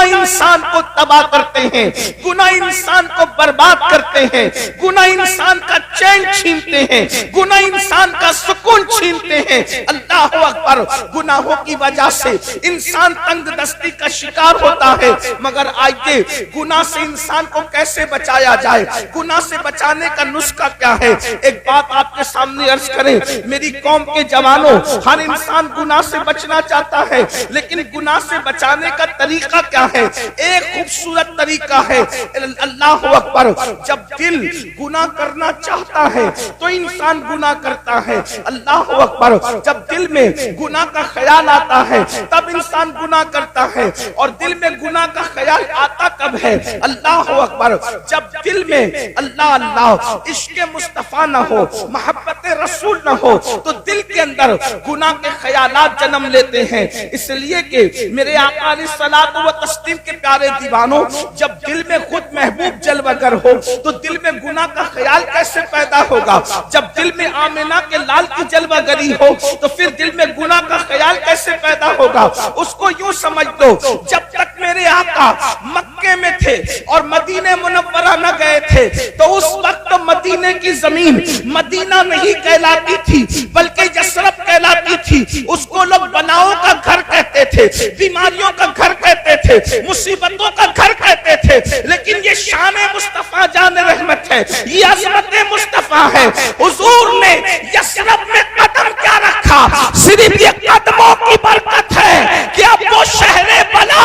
इंसान को तबाह करते हैं, गुनाह इंसान को बर्बाद करते हैं, गुनाह इंसान का चैन छीनते हैं, गुनाह इंसान का सुकून छीनते हैं। अल्लाह अकबर। गुनाहों की वजह से इंसान तंगदस्ती का शिकार होता है, मगर आइए गुनाह से इंसान को कैसे बचाया जाए, गुनाह से बचाने का नुस्खा क्या है। एक बात आपके सामने अर्ज करें, मेरी कौम के जवानों, हर इंसान गुनाह से बचना चाहता है, लेकिन गुनाह से बचाने का तरीका क्या है? एक खूबसूरत तरीका है। अल्लाह अकबर। जब दिल गुनाह करना चाहता है तो इंसान गुनाह करता है। अल्लाह अकबर। जब दिल में गुनाह का ख्याल आता है तब इंसान गुनाह करता है। और दिल में गुनाह का ख्याल आता कब है? अल्लाह अकबर। जब दिल में अल्लाह अल्लाह इश्क़ मुस्तफा न हो, मोहब्बत रसूल न हो, तो दिल के अंदर गुनाह के ख्यालात जन्म लेते हैं। इसलिए कि मेरे आका अलैहिस्सलातु व तस्लीम के प्यारे दीवानों, जब दिल में खुद महबूब जलवागर हो तो दिल में गुनाह का ख्याल कैसे पैदा होगा? जब दिल में आमिना के लाल की जलवागरी हो तो फिर दिल में गुनाह का ख्याल कैसे पैदा होगा? उसको यूं समझ दो, जब तक मेरे आका मक्के में थे और मदीने मुनव्वरा न गए थे तो उस वक्त मदीने की जमीन मदीना नहीं कहलाती थी बल्कि यसरब कहलाती थी। उसको लोग बनाओ का घर कहते थे, बीमारियों का घर कहते थे, मुसीबतों का घर कहते थे। लेकिन ये शान मुस्तफा जान रहमत है, ये अज़मत मुस्तफा है। हुजूर ने यसरब में कदम क्या रखा? सिर्फ ये कदमों की बरकत है कि अब वो शहरे बला,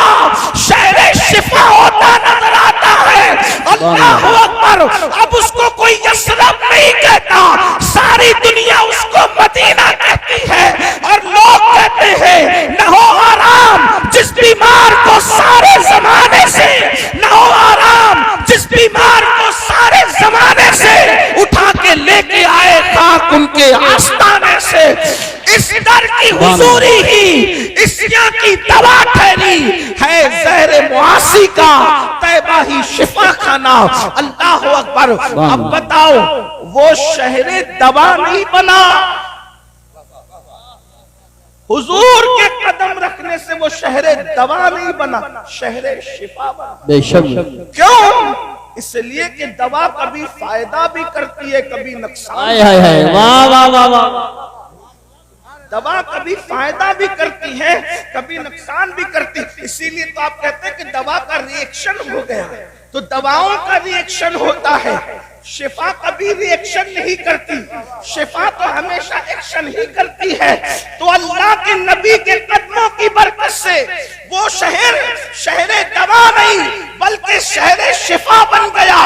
शहरे शिफा होता नजर आता है। अल्लाह अकबर। अब उसको कोई यसरब नहीं कहता, सारी दुनिया उसको मदीना कहती है। और लोग कहते हैं न हो आराम जिस बीमार को सारे जमाने से, न हो आराम जिस बीमार को सारे जमाने से उठा के लेके आए खाक उनके आस्ताने से। इस दर की हुजूरी ही इस्या की दवा ठहरी है, ज़हर मुआसी का तैबा ही शिफा खाना। अल्लाह अकबर। अब बताओ, वो शहरे दवा नहीं बना, हुजूर के कदम रखने से वो शहरे दवा नहीं बना, शहरे शिफा बना। बेशक। क्यों? इसलिए कि दवा कभी फायदा भी करती है, कभी नुकसान। वाह वाह वाह वाह। दवा कभी फायदा भी करती है, कभी नुकसान भी करती है। इसीलिए तो आप कहते हैं कि दवा का रिएक्शन हो गया, तो दवाओं का रिएक्शन होता है। शिफा कभी रिएक्शन नहीं करती, शिफा तो हमेशा एक्शन ही करती है। तो अल्लाह के नबी के कदमों की बरकत से वो शहर शहरे दवा नहीं बल्कि शहरे शिफा बन गया।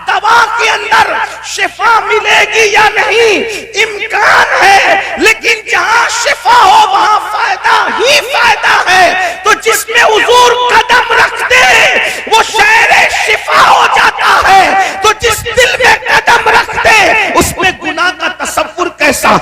दवा के अंदर शिफा मिलेगी या नहीं इम्कान है, लेकिन जहां शिफा हो वहां फायदा ही फायदा है। तो जिसमें हुजूर कदम रखते वो शहरे शिफा हो जाता है। तो जिस दिल में कदम रखते उसमें गुनाह का तसव्वुर कैसा,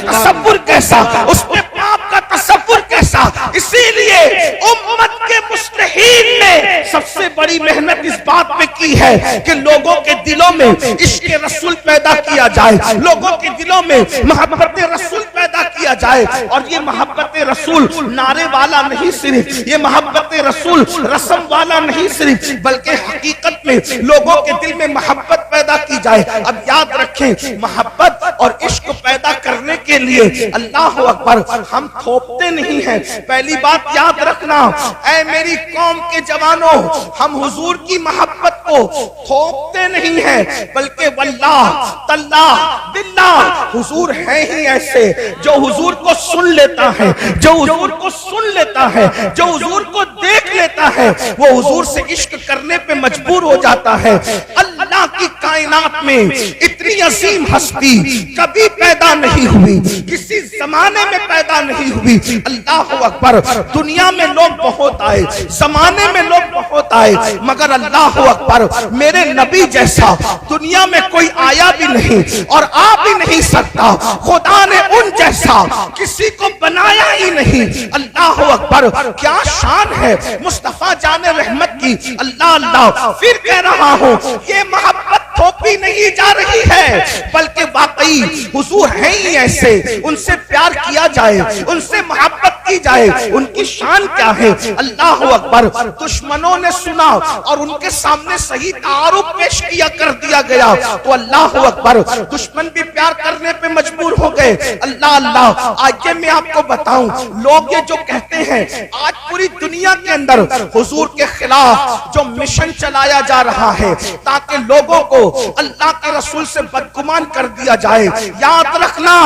तसव्वुर कैसा, उसमें पाप का तसव्वुर कैसा। इसीलिए उम्मत के मुस्लिहीन ने सबसे बड़ी मेहनत इस बात पे की है कि लोगों के दिलों में इश्क़ रसूल पैदा किया जाए, लोगों के दिलों में मोहब्बत रसूल पैदा किया जाए। और ये मोहब्बत रसूल नारे वाला नहीं सिर्फ, ये मोहब्बत रसूल रस्म वाला नहीं सिर्फ, बल्कि हकीकत में लोगों के दिल में मोहब्बत पैदा की जाए। अब याद रखें, मोहब्बत और इश्क पैदा करने के लिए अल्लाह अकबर हम थोपते नहीं हैं। पहली बात याद रखना, ऐ मेरी कौम के जवानों, हम हुजूर की मोहब्बत को थोपते नहीं हैं, बल्कि वल्लाह तल्लाह बिल्लाह हुजूर है ही ऐसे जो हुजूर को सुन लेता है, जो हुजूर को सुन लेता है, जो हुजूर को देख लेता है, वो हुजूर से इश्क करने पे मजबूर हो जाता है। अल्लाह की कायनात में इतनी अजीम हस्ती कभी पैदा नहीं हुई, किसी जमाने में पैदा नहीं हुई। अल्लाह अकबर। दुनिया में लोग बहुत आए, जमाने में लोग बहुत आए, मगर अल्लाह अकबर मेरे नबी जैसा दुनिया में कोई आया भी नहीं और आ भी नहीं सकता। खुदा ने उन जैसा किसी को बनाया ही नहीं। अल्लाह अकबर। क्या शान है मुस्तफा जाने रहमत की। अल्लाह अल्लाह। फिर कह रहा हूँ, ये मोहब्बत थोपी नहीं जा रही है, बल्कि वाकई हुजूर है ही ऐसे, उनसे प्यार किया जाए, उनसे मोहब्बत की जाए, उनकी शान क्या है। अल्लाह अकबर। दुश्मनों ने सुना और उनके सामने सही तारुफ पेश किया कर दिया गया तो अल्लाह अकबर, दुश्मन भी प्यार करने पे मजबूर हो गए। अल्लाह अल्लाह। आगे मैं आपको बताऊं, लोग ये जो कहते हैं आज पूरी दुनिया के अंदर हुजूर के खिलाफ जो मिशन चलाया जा रहा है ताकि लोगों को अल्लाह के रसूल से बदगुमान कर दिया जाए, याद रखना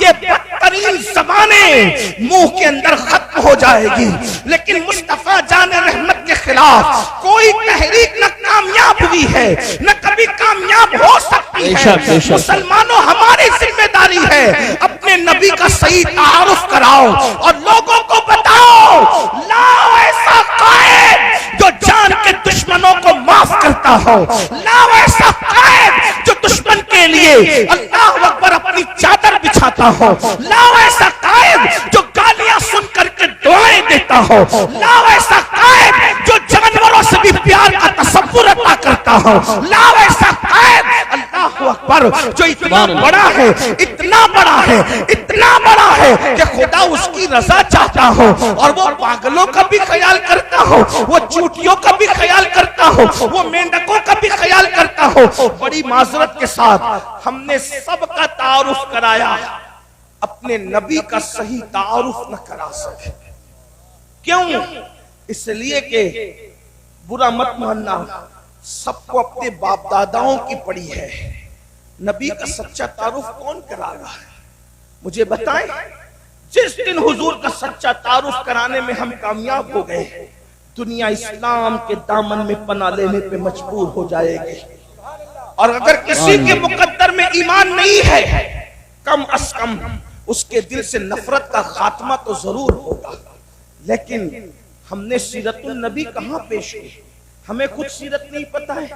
ये बदतरीन ज़बानें मुंह के अंदर खत्म हो जाएगी, लेकिन मुस्तफा जान रहमत के खिलाफ कोई तहरीक न कामयाब हुई है न कभी कामयाब हो सकती है। मुसलमानों, हमारी जिम्मेदारी है अपने नबी का सही तारुफ कराओ और लोगों को बताओ, लाओ ऐसा कायद जो जान के दुश्मनों को माफ करता हो, लाओ ऐसा कायद जो दुश्मन के लिए अल्लाह अकबर अपनी चादर बिछाता हो, लाओ ऐसा कायद जो गालियां सुन करके दुआएं देता हो, लाओ ऐसा कायद जो जानवरों से भी प्यार का तसव्वुर अता करता हो, लाओ ऐसा कायद अल्लाह अकबर जो इतना बड़ा है, इतना बड़ा है, इतना बड़ा है कि खुदा उसकी रजा चाहता हो और वो पागलों का भी ख्याल करता हो, वो चूटियों का भी ख्याल करता हो, वो मेंढकों का भी ख्याल करता हो। बड़ी माजरत के साथ हमने सबका तारुफ कराया, अपने नबी का सही तारुफ न करा सके। क्यों? इसलिए कि बुरा मत मानना, सबको अपने बाप दादाओं की पड़ी है, नबी का सच्चा तारुफ कौन करा रहा है? मुझे बताएं। जिस दिन हुजूर का सच्चा तारुफ कराने में हम कामयाब हो गए, दुनिया इस्लाम के दामन में पना लेने पे मजबूर हो जाएगी। और अगर किसी के मुकद्दर में ईमान नहीं है, कम अज कम उसके दिल से नफरत का खात्मा तो जरूर होगा। लेकिन हमने सीरतुल नबी कहां पेश की? हमें खुद सीरत नहीं पता है।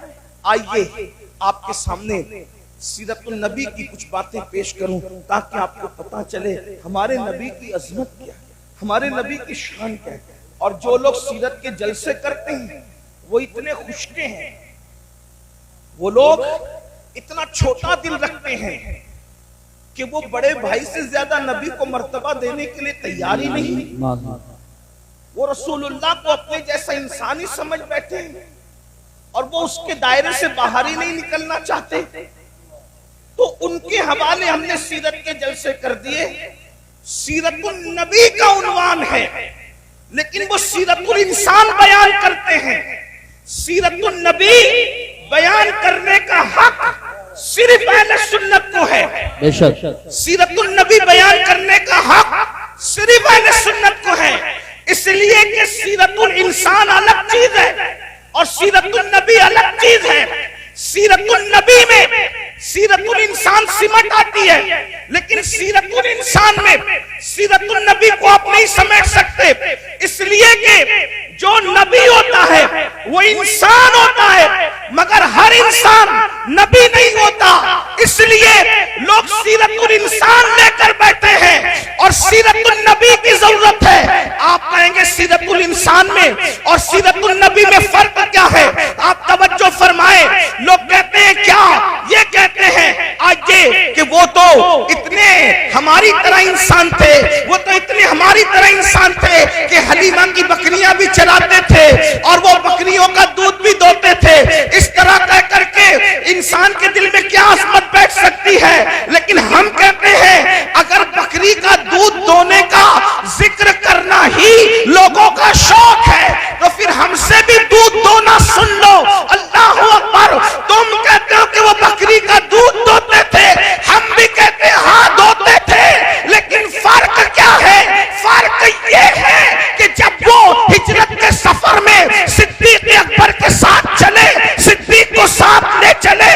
आइए आपके सामने सीरतुल नबी की कुछ बातें पेश करूं ताकि आपको पता चले हमारे नबी की अजमत क्या है, हमारे नबी की शान क्या है। और जो लोग सीरत के जलसे करते हैं वो इतने खुशके हैं, वो लोग इतना छोटा दिल रखते हैं कि वो बड़े भाई से ज्यादा नबी को मर्तबा देने के लिए तैयार ही नहीं। वो रसूलुल्लाह को अपने जैसा इंसान ही समझ बैठे हैं और वो उसके दायरे से बाहर ही नहीं निकलना चाहते। तो उनके हवाले हमने सीरत के जलसे कर दिए। सीरतुल नबी का उन्वान है, लेकिन वो सीरतुल इंसान बयान करते हैं। सीरतुल नबी बयान करने का हक सिर्फ अहले सुन्नत को है। बेशक सीरतुल नबी बयान करने का हक सिर्फ अहले सुन्नत को है, इसलिए कि सीरतुल इंसान अलग चीज है और सीरतुल नबी अलग चीज है। सीरतुल नबी में सीरतुल इंसान सिमट आती है, लेकिन सीरतुल इंसान में सीरतुल नबी को आप नहीं समझ सकते, इसलिए कि जो नबी होता है वो इंसान होता है, मगर हर इंसान नबी नहीं होता। इसलिए लोग सीरतुल इंसान लेकर बैठे हैं और सीरतुल नबी की जरूरत है। आप कहेंगे सीरतुल इंसान में और सीरतुल नबी में फर्क क्या है? आप तवज्जो फरमाए। लोग कहते हैं क्या? ये कहते हैं आज ये कि वो तो इतने हमारी तरह इंसान थे, वो तो इतने हमारी तरह इंसान थे कि हलीमा की बकरियां भी चराते थे और वो बकरियों का दूध भी दोते थे। इस तरह कह करके इंसान के दिल में क्या अजमत बैठ सकती है? लेकिन हम कहते हैं अगर बकरी का दूध दोने का जिक्र करना ही लोगों का शौक है तो फिर हमसे भी दूध दोना सुन लो। अल्लाह अकबर। तुम कहते हो कि वो बकरी का दूध दोते थे, हम भी कहते हैं हाँ दोते थे, लेकिन फर्क क्या है? फर्क ये है कि जब वो हिजरत के सफर में सिद्दीक अकबर के साथ चले, सिद्दीक को साथ ले चले,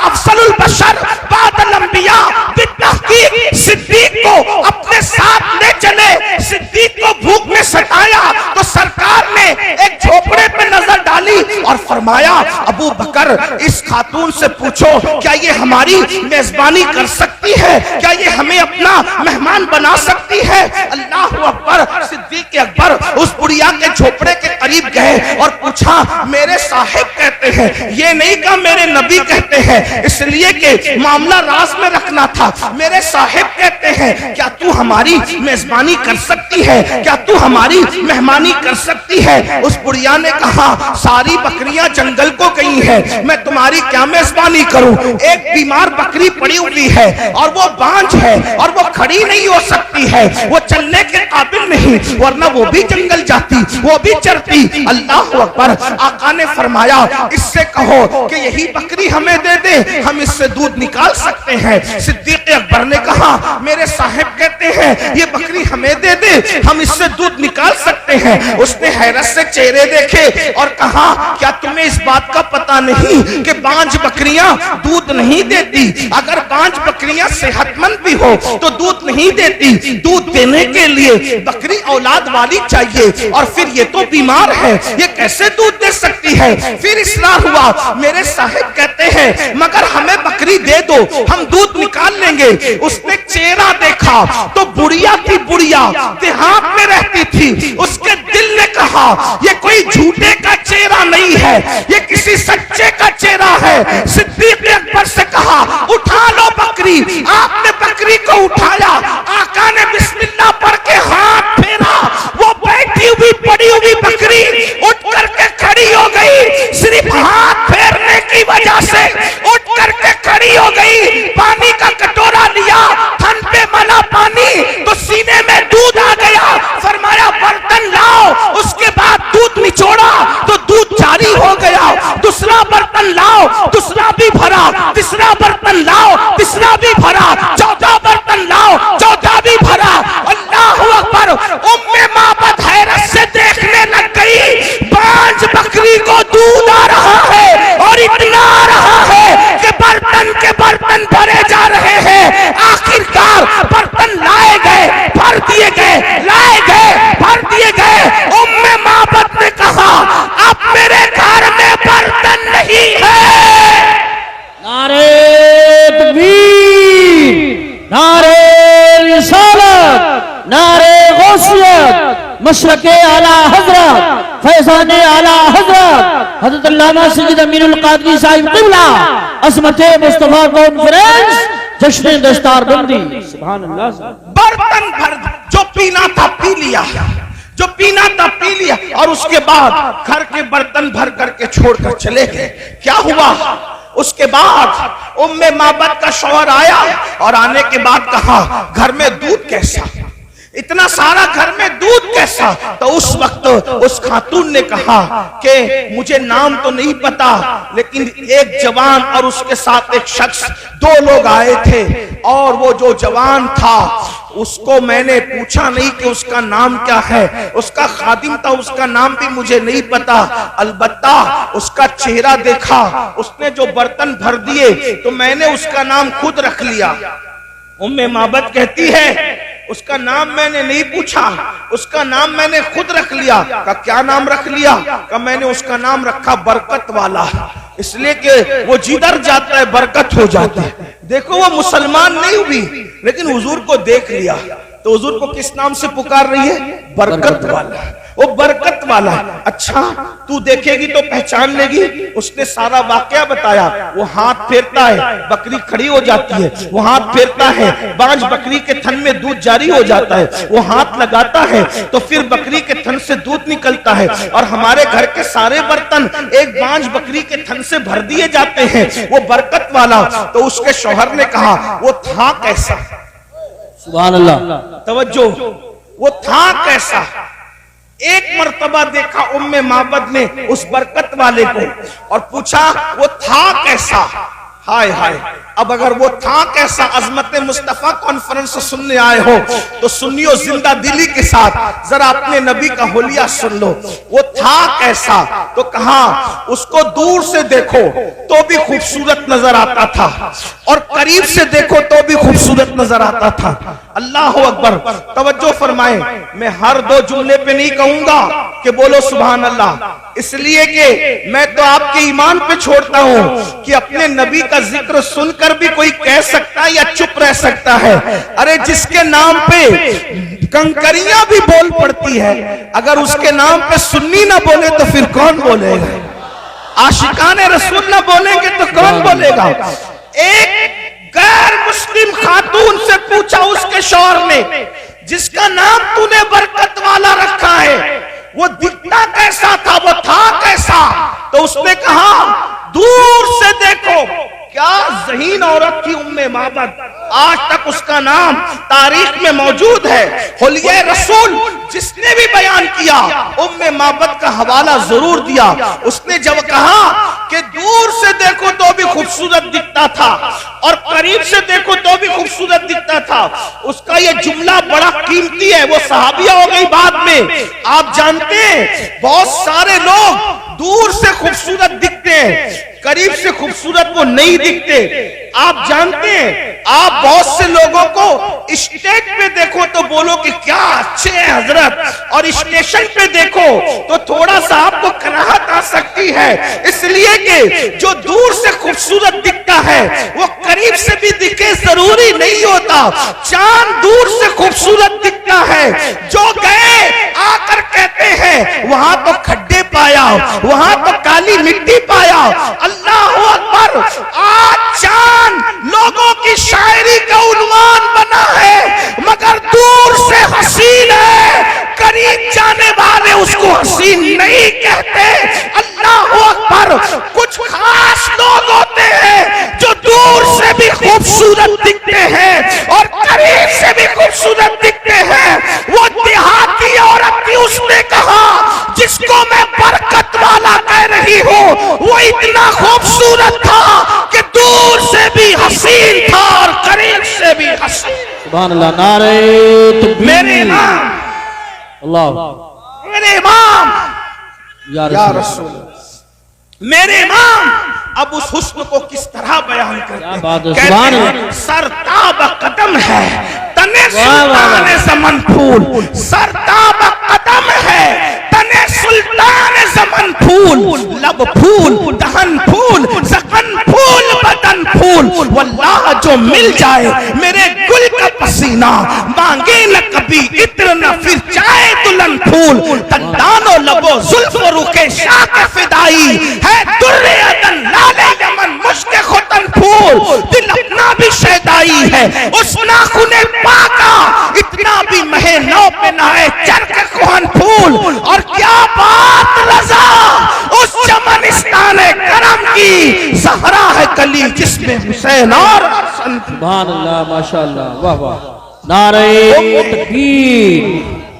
अफसलुल बशर बादल अंबिया बित्तहकीक सिद्दीक को अपने साथ ले चले। सिद्दीक को भूख में सताया तो सरकार ने एक झोपड़े पे नजर डाली और फरमाया अबू बकर इस खातून से पूछो क्या ये हमारी मेजबानी कर सकती है, क्या ये हमें अपना मेहमान बना सकती है। अल्लाह अकबर। सिद्दीक अकबर उस बुढ़िया के झोपड़े के करीब गए और पूछा मेरे साहिब कहते हैं, ये नहीं कहा मेरे नबी कहते हैं, इसलिए कि मामला राज में रखना था। मेरे साहिब कहते हैं क्या तू हमारी मेजबानी कर सकती है, क्या तू हमारी मेहमानी कर सकती है। उस बुढ़िया ने कहा सारी बकरियां जंगल को गई है, मैं तुम्हारी क्या मेजबानी करूं। एक बीमार बकरी पड़ी हुई है और वो बांझ है और वो खड़ी नहीं हो सकती है, वो चलने के काबिल नहीं, वरना वो भी जंगल जाती, वो भी चरती। अल्लाह अकबर। आका ने फरमाया इससे कहो कि यही बकरी हमें दे दे, हम इससे दूध निकाल सकते हैं। सिद्दीक अकबर ने कहा मेरे साहिब कहते हैं ये बकरी हमें दे दे, हम इससे दूध निकाल सकते हैं। उसने हैरत से चेहरे देखे और कहा क्या तुम्हें इस बात का पता नहीं कि बांझ बकरियां दूध नहीं देती। अगर बांझ बकरियां सेहतमंद भी हो तो दूध नहीं देती, दूध देने के लिए बकरी औलाद वाली चाहिए, और फिर ये तो बीमार है, ये कैसे दूध दे सकती है। फिर इसरार हुआ। मेरे साहिब कहते हैं मगर हमें बकरी दे दो, हम दूध निकाल लेंगे। उसने चेहरा देखा तो बुढ़िया की बुढ़िया देहात में रहती थी। उसके दिल ने कहा ये कोई झूठे का चेहरा नहीं है, ये किसी सच्चे का चेहरा है। सिद्दीक अकबर से कहा उठा लो बकरी। आपने बकरी को उठाया, आका ने बिस्मिल्लाह पढ़ के हाथ फेरा, वो बैठी हुई पड़ी हुई बकरी उठ करके खड़ी हो गई। सिर्फ हाथ फेरने की वजह से उठ करके खड़ी हो गई। पानी का कटोरा लिया, थन पे मला पानी तो सीने में दूध आ गया। फरमाया बर्तन लाओ, उसके बाद दूध निचोड़ा तो दूध जारी हो गया। दूसरा बर्तन लाओ, दूसरा भी भरा, तीसरा बर्तन लाओ, तीसरा भी भरा, चौथा बर्तन लाओ, चौथा भी भरा। अल्लाहू अकबर। उम्मे माबद हैरत से देखने लग गई, बांझ बकरी को दूध आ रहा है और इतना आ रहा है कि बर्तन के बर्तन भरे जा रहे हैं। आखिरकार बर्तन लाए गए, भर दिए गए, लाए गए, भर दिए गए। उम्मे माबद ने कहा अब मेरे घर में बर्तन नहीं है। नारे तकबीर, नारे रिसालत, नारे गौसियत, मशरक़े आला हजरत, फैज़ाने आला हजरत हज़रत अल्लामा सय्यद अमीनुल क़ादरी साहिब क़िबला, अज़मते मुस्तफ़ा कॉन्फ्रेंस, जश्न दस्तार बंदी। सुभान अल्लाह। बर्तन भर, जो पीना था पी लिया, जो पीना था पी लिया, और उसके बाद घर के बर्तन भर करके छोड़कर चले गए। क्या हुआ उसके बाद उम्मे माबद का शौहर आया और आने के बाद कहा घर में दूध कैसा, इतना सारा घर में दूध कैसा। तो उस वक्त उस खातून ने कहा कि मुझे नाम तो नहीं पता, लेकिन एक जवान और उसके साथ एक शख्स, दो लोग आए थे, और वो जो जवान था उसको मैंने पूछा नहीं कि उसका नाम क्या है, उसका खादिम था, उसका नाम भी मुझे नहीं पता, अलबत्ता उसका चेहरा देखा, उसने जो बर्तन भर दिए तो मैंने उसका नाम खुद रख लिया। उम्मे माबद कहती है उसका नाम मैंने नहीं पूछा, उसका नाम मैंने खुद रख लिया। का क्या नाम रख लिया? का मैंने उसका नाम रखा बरकत वाला, इसलिए कि वो जिधर जाता है बरकत हो जाती है। देखो वो मुसलमान नहीं हुई, लेकिन हुजूर को देख लिया तो हुजूर को किस नाम से पुकार रही है? बरकत वाला। वो बरकत वाला। अच्छा तू देखेगी तो पहचान लेगी। उसने सारा वाकया बताया। वो हाथ फेरता है, बकरी खड़ी हो जाती है, वो हाथ फेरता है, बांझ बकरी के थन में दूध जारी हो जाता है, वो हाथ लगाता है तो फिर बकरी के थन से दूध निकलता है, और हमारे घर के सारे बर्तन एक बांझ बकरी के थन से भर दिए जाते हैं। वो बरकत वाला। तो उसके शौहर ने कहा वो था कैसा? सुभान अल्लाह। तवज्जो, वो था कैसा? एक मर्तबा देखा उम्मे माबद ने उस बरकत वाले को और पूछा वो था कैसा? हाय हाय, अब अगर वो था कैसा, अजमत मुस्तफा कॉन्फ्रेंस सुनने आए हो तो सुनियो जिंदा दिली के साथ, जरा अपने नबी का होलिया सुन लो। वो था कैसा, तो कहा उसको दूर से देखो तो भी खूबसूरत नजर आता था और करीब से देखो तो भी खूबसूरत नजर आता था। अल्लाह अकबर, तवज्जो फरमाए, मैं हर दो जुमले पे नहीं कहूंगा कि बोलो सुभान अल्लाह, इसलिए कि मैं तो आपके ईमान पे छोड़ता हूं कि अपने नबी का जिक्र सुनकर भी कोई कह सकता है या चुप रह सकता है। अरे जिसके नाम पे कंकरियां भी बोल पड़ती है, अगर उसके नाम पे सुन्नी ना बोले तो फिर कौन बोलेगा? आशिकाने रसूल ना बोलेंगे तो कौन बोलेगा? एक गैर मुस्लिम खातून से पूछा उसके शौहर ने, जिसका नाम तूने बरकत वाला रखा है वो दिखता कैसा था, वो था कैसा? तो उसने कहा दूर से देखो। क्या ज़हीन औरत थी उम्मे माबद, आज तक उसका नाम तारीख में मौजूद है। हुलिया रसूल जिसने भी बयान किया उम्मे माबद का हवाला जरूर दिया। उसने जब कहा कि दूर से देखो तो भी खूबसूरत दिखता था और करीब से देखो तो भी खूबसूरत दिखता था, उसका ये जुमला बड़ा कीमती है। वो सहाबिया हो गई बाद में। आप जानते हैं बहुत सारे लोग दूर से खूबसूरत दिखते हैं, करीब से खूबसूरत वो नहीं दिखते। आप जानते हैं, आप बहुत से लोगों को स्टेज पे देखो तो बोलो कि क्या अच्छे हैं हजरत, और स्टेशन पे देखो तो थोड़ा सा आपको कराहत आ सकती है, इसलिए कि जो दूर से खूबसूरत दिखता है वो करीब से भी दिखे जरूरी नहीं होता। चांद दूर से खूबसूरत दिखता है, जो गए आकर कहते हैं वहां तो खड्डे पाया, वहां तो काली मिट्टी पाया। अल्लाह अकबर, आज चांद लोगों की शायरी का उन्वान बना है, मगर दूर से हसीन है, करीब जाने वाले उसको हसीन नहीं कहते। अल्लाह अकबर, कुछ खास लोग होते हैं जो दूर से भी खूबसूरत दिखते हैं और करीब से भी खूबसूरत दिखते हैं। वो देहाती औरत थी, उसने कहा जिसको मैं बरकत वाला कह रही हूँ वो इतना खूबसूरत था कि दूर से भी हसीन था और करीब से भी हसीन। सुभान अल्लाह, नारे तकबीर। मेरे इमाम, अल्लाह, मेरे इमाम या या रसूल, मेरे इमाम अब उस हुस्न को किस तरह बयान करते हैं? सरताब कदम है तने सुल्तान ज़मन फूल, सरताब कदम है तने सुल्तान ज़मन फूल, लब फूल दहन फूल ज़कन फूल बदन फूल। वल्लाह जो मिल जाए मेरे गुल का पसीना, मांगे न कभी इत्र न फिर चाहे दुल्हन फूल। दंदानो लबो जुल्फ रुखे शाह के फिदाई है, दुर्रे अदन लाले यमन मुश्क खुतन फूल। दिल अपना भी शैदाई है उस नाखुने पाका, इतना भी महे नौ पे नहाए चरक कोहन फूल। और क्या बात रजा उस चमनिस्तान करम की, सहरा है कली जिसमें हुसैन और हसन। सुभान अल्लाह, माशाअल्लाह, वाह वाह। नारे तकबीर,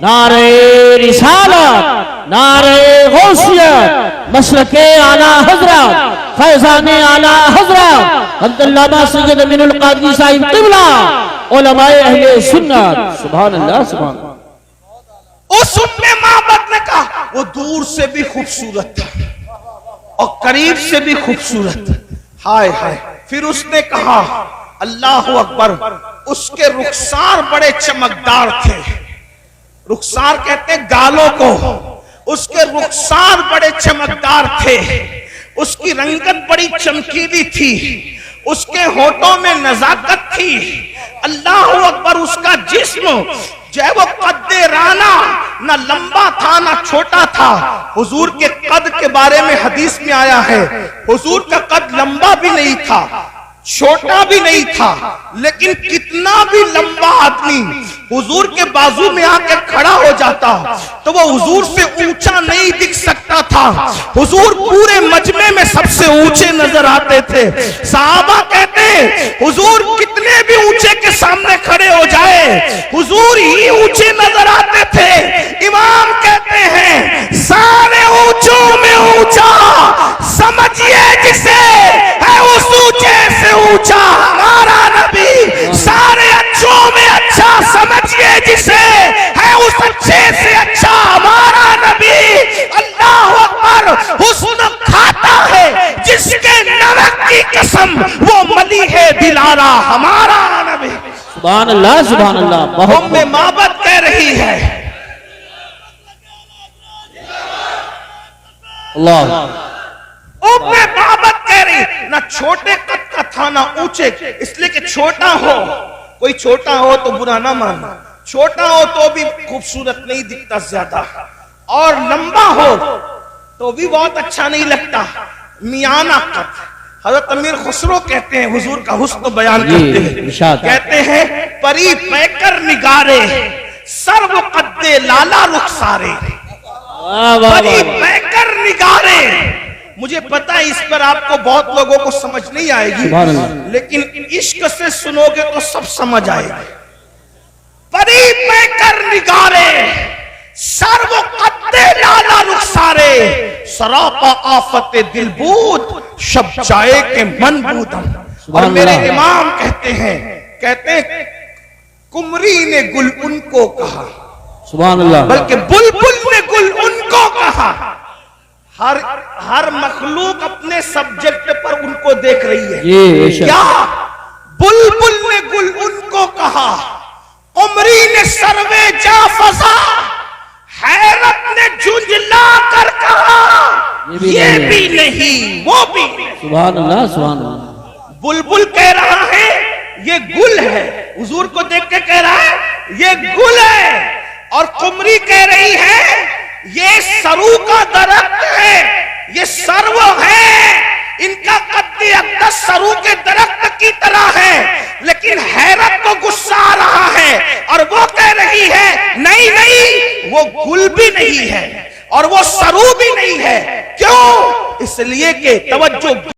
नारे रिसालत, नारे गौसियत, मशरके आला हजरत, फैजाने आला हजरत अल्लामा सैयद अमीनुल कादरी साहिब क़िबला, उलमाए अहले सुन्नत। सुभान अल्लाह, सुभान अल्लाह। उस उम्मे माबद ने कहा वो दूर से भी खूबसूरत था और करीब से भी खूबसूरत। हाय हाय। फिर उसने कहा अल्लाह अकबर, उसके रुखसार बड़े चमकदार थे। रुखसार कहते गालों को, उसके रुखसार बड़े चमकदार थे, उसकी रंगत बड़ी चमकीली थी, उसके होठों में नजाकत थी। अल्लाह अकबर, उसका जिस्म जो है वो कद्दे राना, ना लंबा था ना छोटा था। हुजूर के कद के बारे में हदीस में आया है, हुजूर का कद लंबा भी नहीं था छोटा भी नहीं था, लेकिन कितना भी लंबा आदमी हुजूर के बाजू में आकर खड़ा हो जाता तो वो हुजूर से ऊंचा नहीं दिख सकता था। हुजूर पूरे मजमे में सबसे ऊंचे नजर आते थे। सहाबा कहते हैं हुजूर कितने भी ऊंचे के सामने खड़े हो जाए हुजूर ही ऊंचे नजर आते थे। इमाम कहते हैं सारे ऊंचों में ऊंचा समझिए जिसे है उस ऊंचे से ऊंचा प्यारा हमारा नबी। सुभान अल्लाह, सुभान अल्लाह। बहुत उम्मे माबद कह रही है, अल्लाह। उम्मे माबद कह रही, ना छोटे कद का था ना ऊंचे, इसलिए कि छोटा हो, कोई छोटा हो तो बुरा ना मानना, छोटा हो तो भी खूबसूरत नहीं दिखता ज्यादा, और लंबा हो तो भी बहुत अच्छा नहीं लगता, मियाना कद। हजरत अमीर खुसरो कहते हैं, हुजूर का हुस्न बयान करते हैं, कहते हैं परी पैकर निगारे सर्व कद्दे लाला रुखसारे, परी पैकर निगारे। मुझे पता है इस पर आपको बहुत लोगों को समझ नहीं आएगी, लेकिन इश्क से सुनोगे तो सब समझ आएगा। परी पैकर निगारे सर्व कद्दे लाला रुखसारे, सरापा आफत दिलबूद शब जाए के मन बूदम। और मेरे इमाम कहते हैं कुमरी ने गुल उनको कहा, सुभान अल्लाह, बल्कि बुलबुल ने गुल उनको कहा। हर मखलूक अपने सब्जेक्ट पर उनको देख रही है। क्या बुलबुल ने गुल उनको कहा, कुमरी ने सर्वे जा फसा, हैरत ने झुंझला कर कहा ये भी नहीं वो भी नहीं। सुभान अल्लाह, सुभान अल्लाह। बुलबुल कह रहा है ये गुल है, हुजूर को देख के कह रहा है ये गुल है, और कुमरी कह रही है ये सरू का दरख्त है, ये सर्व है, इनका कद्दे अक़दस सरू के दरख्त की तरह है। लेकिन हैरत को गुस्सा आ रहा है और वो कह रही है नहीं नहीं वो गुल भी नहीं है और वो सरू भी नहीं है। क्यों? इसलिए कि तवज्जो